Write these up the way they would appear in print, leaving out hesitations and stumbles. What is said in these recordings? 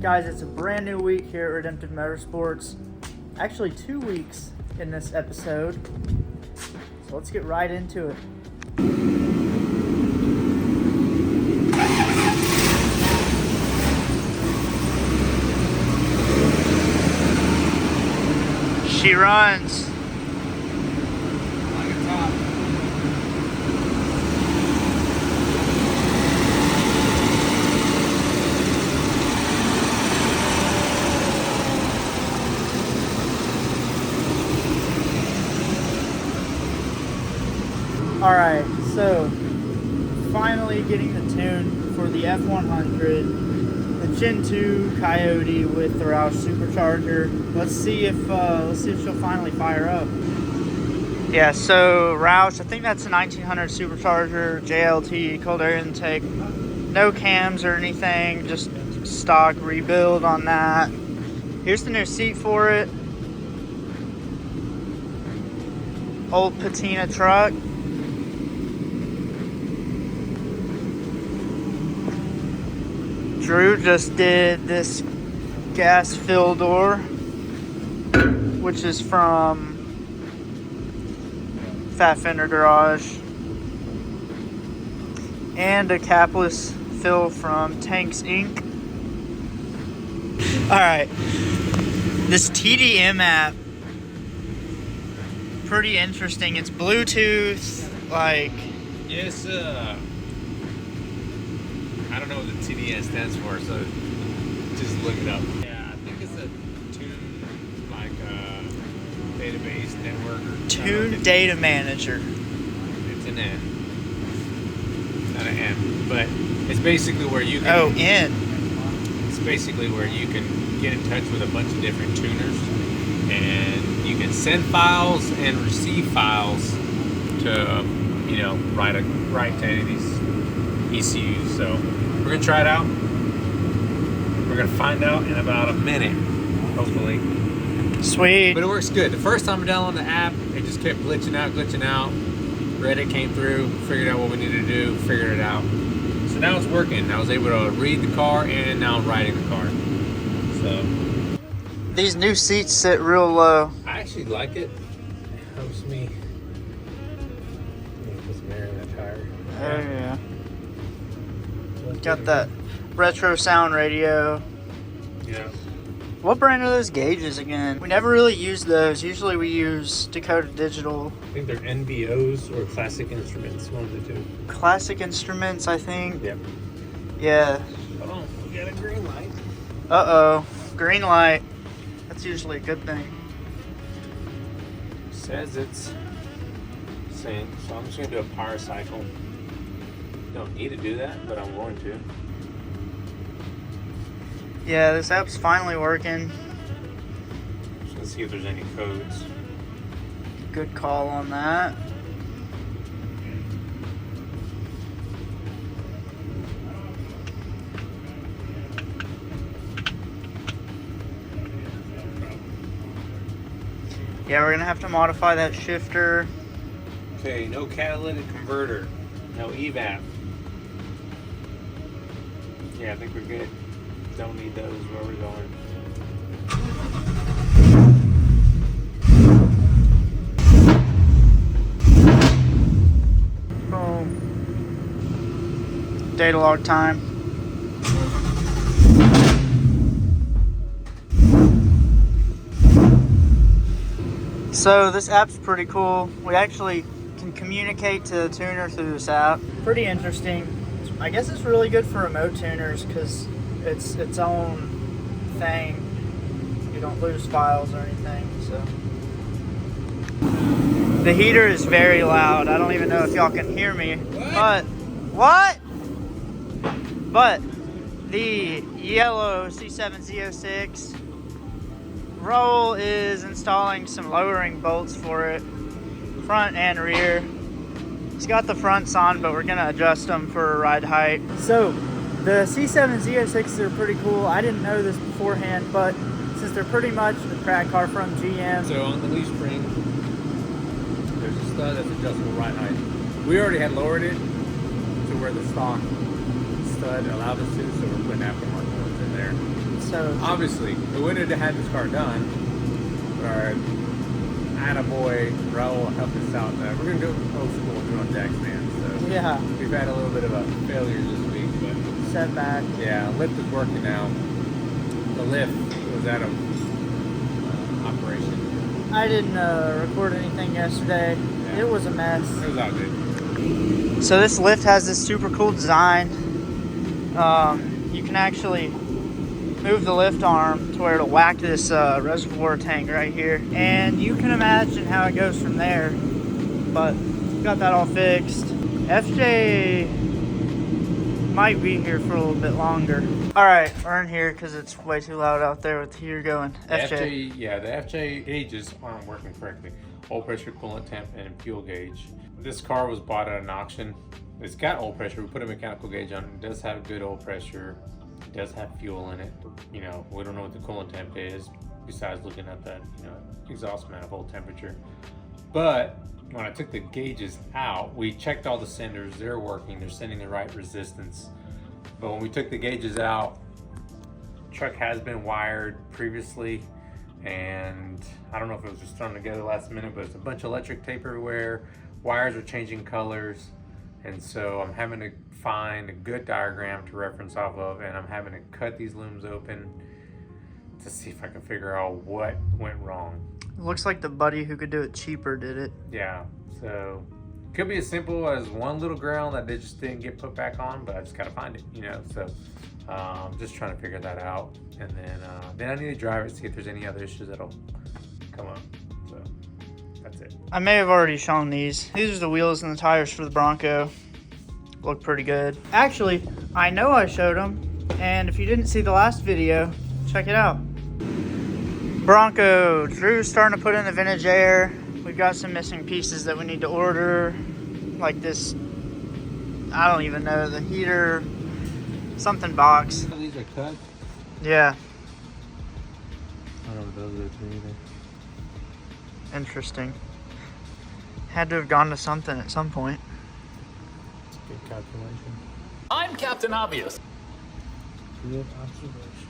Guys, it's a brand new week here at Redemptive Motorsports. Actually 2 weeks in this episode. So let's get right into it. She runs. Like a top. Alright, so finally getting the tune for the F100, the Gen 2 Coyote with the Roush supercharger. Let's see if she'll finally fire up. Yeah, so Roush, I think that's a 1900 supercharger, JLT, cold air intake. No cams or anything, just stock rebuild on that. Here's the new seat for it. Old patina truck. Drew just did this gas fill door, which is from Fat Fender Garage, and a capless fill from Tanks Inc. Alright, this TDM app, pretty interesting. It's Bluetooth, like... Yes, I don't know what the TDS stands for, so just look it up. Yeah, I think it's a tune, like database network or Tune Data Manager. It's an N, not an M, but it's basically where you can. Oh, N. It's basically where you can get in touch with a bunch of different tuners, and you can send files and receive files to, write to any of these ECUs. So we're gonna try it out. We're gonna find out in about a minute, hopefully. Sweet. But it works good. The first time I downloaded the app, it just kept glitching out. Reddit came through, figured out what we needed to do, figured it out. So now it's working. I was able to read the car, and now I'm riding the car. So These new seats sit real low. I actually like it. It helps me. Put some air in that tire. Oh yeah. Got that retro sound radio. Yeah. What brand are those gauges again? We never really use those. Usually we use Dakota Digital. I think they're NBOs or Classic Instruments, one of the two. Classic Instruments, I think. Yep. Yeah. Hold on, we got a green light. Uh-oh. Green light. That's usually a good thing. Says it's saying, so I'm just gonna do a power cycle. Don't need to do that, but I'm going to. Yeah, this app's finally working. Just gonna see if there's any codes. Good call on that. Yeah, we're gonna have to modify that shifter. Okay, no catalytic converter, no evap. Yeah, I think we're good. Don't need those where we're going. Boom. Data log time. So this app's pretty cool. We actually can communicate to the tuner through this app. Pretty interesting. I guess it's really good for remote tuners because it's its own thing. You don't lose files or anything. So the heater is very loud. I don't even know if y'all can hear me. But the yellow C7Z06 Roll is installing some lowering bolts for it, front and rear. It's got the fronts on, but we're gonna adjust them for ride height. So the C7Z06s are pretty cool. I didn't know this beforehand, but since they're pretty much the track car from GM. So on the leaf spring, there's a stud that's adjustable ride height. We already had lowered it to where the stock stud allowed us to, so we're putting aftermarket ones in there. So Obviously, we wouldn't have had this car done, but our attaboy Raul helped us out. We're going to go old school and do it on jack stands. So yeah, we've had a little bit of a failure this week, but setback. yeah, lift is working now. The lift was out of operation. I didn't record anything yesterday. Yeah. It was a mess. It was all good. So this lift has this super cool design. You can actually move the lift arm to where it'll whack this reservoir tank right here, and you can imagine how it goes from there. But got that all fixed. FJ might be here for a little bit longer. All right, we're in here because it's way too loud out there with the heater going. The FJ gauges aren't working correctly. Oil pressure, coolant temp, and fuel gauge. This car was bought at an auction. It's got oil pressure. We put a mechanical gauge on it. It does have good oil pressure. It does have fuel in it. You know, we don't know what the coolant temp is besides looking at that, you know, exhaust manifold temperature. But when I took the gauges out, we checked all the senders. They're working. They're sending the right resistance. But when we took the gauges out, the truck has been wired previously, and I don't know if it was just thrown together last minute, but it's a bunch of electric tape everywhere. Wires are changing colors, and so I'm having to find a good diagram to reference off of, and I'm having to cut these looms open to see if I can figure out what went wrong. It looks like the buddy who could do it cheaper did it. Yeah, so it could be as simple as one little ground that they just didn't get put back on, but I just gotta find it, you know. So just trying to figure that out, and then I need to drive it, see if there's any other issues that'll come up. So that's it. I may have already shown these. These are the wheels and the tires for the Bronco. Look pretty good. Actually, I know I showed them, and if you didn't see the last video, check it out. Bronco, Drew's starting to put in the vintage air. We've got some missing pieces that we need to order, like this, I don't even know, the heater, something box. These are cut? Yeah. I don't know what those are either. Interesting. Had to have gone to something at some point. Good calculation. I'm Captain Obvious. Good observation.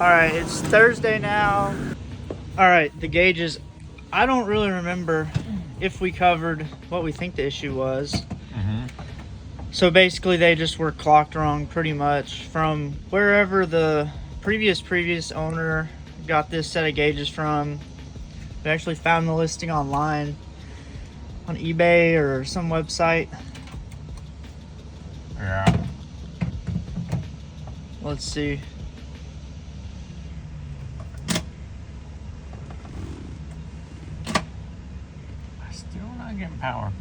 All right, it's Thursday now. All right, the gauges. I don't really remember if we covered what we think the issue was. So basically they just were clocked wrong pretty much from wherever the previous owner got this set of gauges from. We actually found the listing online on eBay or some website. Yeah. Let's see. Still not getting power.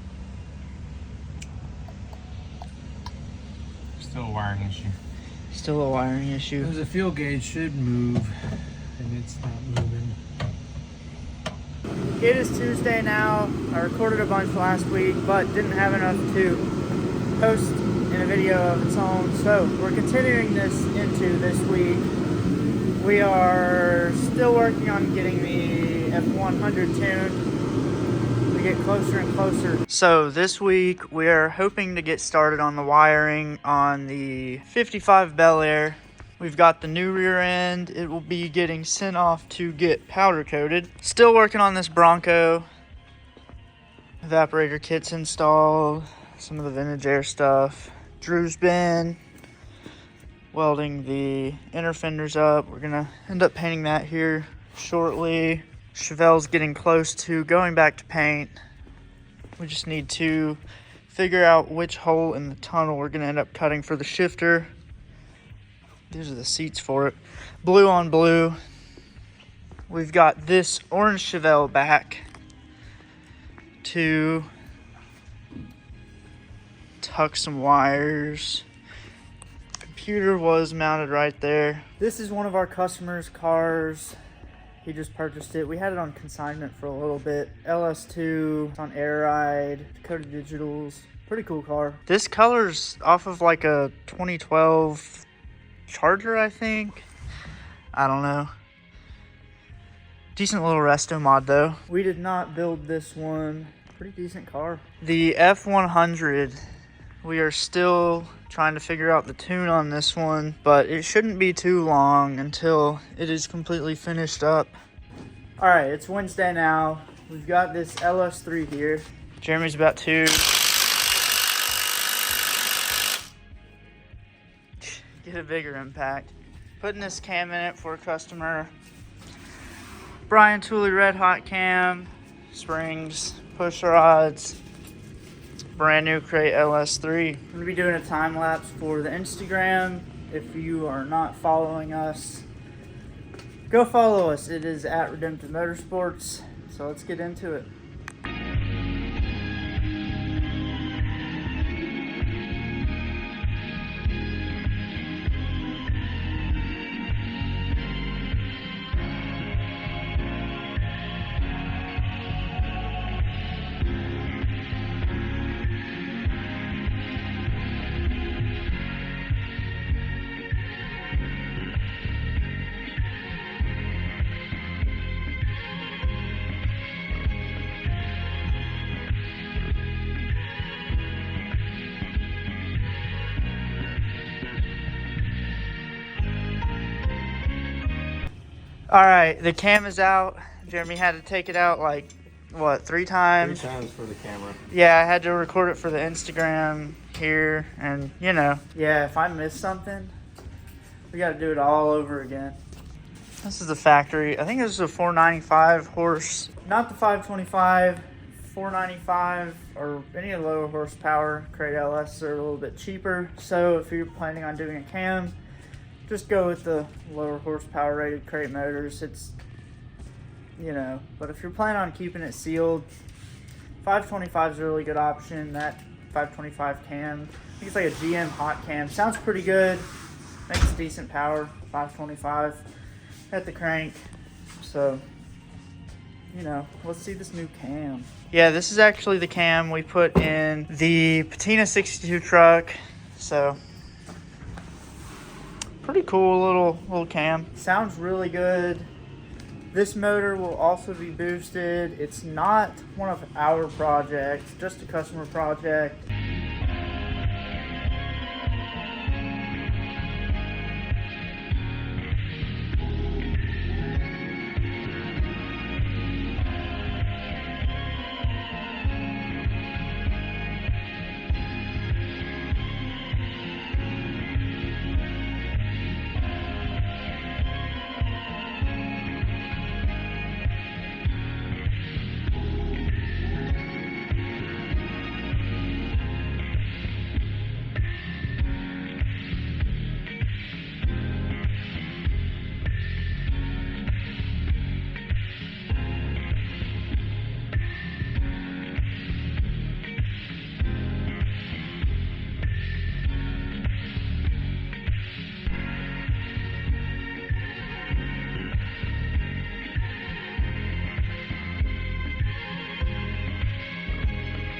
Still a wiring issue. Still a wiring issue. The fuel gauge should move, and it's not moving. It is Tuesday now. I recorded a bunch last week, but didn't have enough to post in a video of its own. So we're continuing this into this week. We are still working on getting the F100 tuned. We get closer and closer. So this week we are hoping to get started on the wiring on the 55 Bel Air. We've got the new rear end. It will be getting sent off to get powder coated. Still working on this Bronco. Evaporator kits installed. Some of the vintage air stuff. Drew's been welding the inner fenders up. We're gonna end up painting that here shortly. Chevelle's getting close to going back to paint. We just need to figure out which hole in the tunnel we're gonna end up cutting for the shifter. These are the seats for it. Blue on blue. We've got this orange Chevelle back to tuck some wires. Computer was mounted right there. This is one of our customers' cars. He just purchased it. We had it on consignment for a little bit. LS2, it's on Air Ride, Dakota Digitals. Pretty cool car. This color's off of like a 2012 Charger, I think. I don't know. Decent little resto mod though. We did not build this one. Pretty decent car. The F100. We are still trying to figure out the tune on this one, but it shouldn't be too long until it is completely finished up. All right, it's Wednesday now. We've got this LS3 here. Jeremy's about to get a bigger impact. Putting this cam in it for a customer. Brian Tooley Red Hot cam, springs, push rods. Brand new crate LS3. I'm gonna be doing a time lapse for the Instagram. If you are not following us, go follow us. It is at Redemptive Motorsports. So let's get into it. All right, the cam is out. Jeremy had to take it out like, what, 3 times? 3 times for the camera. Yeah, I had to record it for the Instagram here, and you know. Yeah, if I miss something, we got to do it all over again. This is the factory. I think this is a 495 horse. Not the 525, 495, or any of the lower horsepower. Crate LS are a little bit cheaper. So if you're planning on doing a cam, just go with the lower horsepower rated crate motors. It's, you know, but if you're planning on keeping it sealed, 525 is a really good option. That 525 cam, I think it's like a GM hot cam. Sounds pretty good. Makes decent power. 525 at the crank. So, you know, let's see this new cam. Yeah, this is actually the cam we put in the Patina 62 truck. So, pretty cool little cam. Sounds really good. This motor will also be boosted. It's not one of our projects, just a customer project.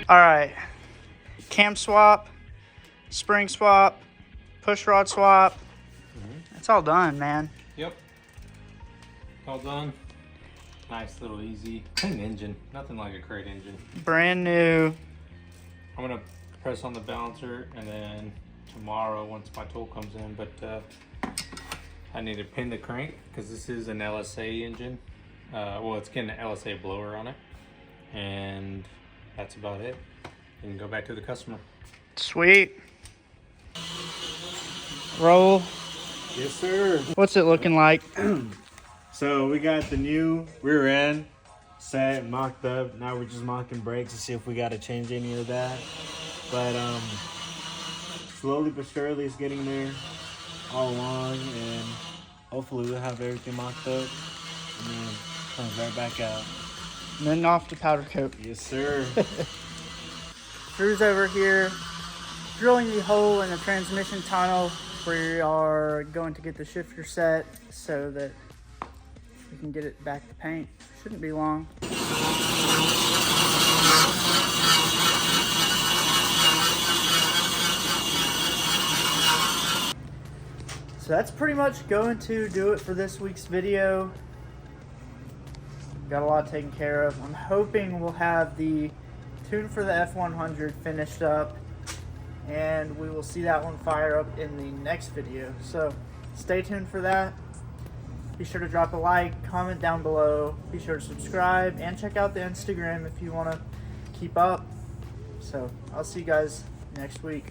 All right, cam swap, spring swap, push rod swap. It's all done, man. Yep. All done. Nice little easy, clean engine. Nothing like a crate engine. Brand new. I'm gonna press on the balancer and then tomorrow once my tool comes in, but I need to pin the crank because this is an LSA engine. Well, it's getting an LSA blower on it, and that's about it. And go back to the customer. Sweet. Roll. Yes, sir. What's it looking like? So we got the new rear end set, mocked up. Now we're just mocking brakes to see if we got to change any of that. But slowly but surely it's getting there all along, and hopefully we'll have everything mocked up and then comes right back out. And then off to powder coat. Yes, sir. Drew's over here drilling the hole in the transmission tunnel. We are going to get the shifter set so that we can get it back to paint. Shouldn't be long. So that's pretty much going to do it for this week's video. Got a lot taken care of. I'm hoping we'll have the tune for the F100 finished up, and we will see that one fire up in the next video. So stay tuned for that. Be sure to drop a like, comment down below. Be sure to subscribe and check out the Instagram if you want to keep up. So I'll see you guys next week.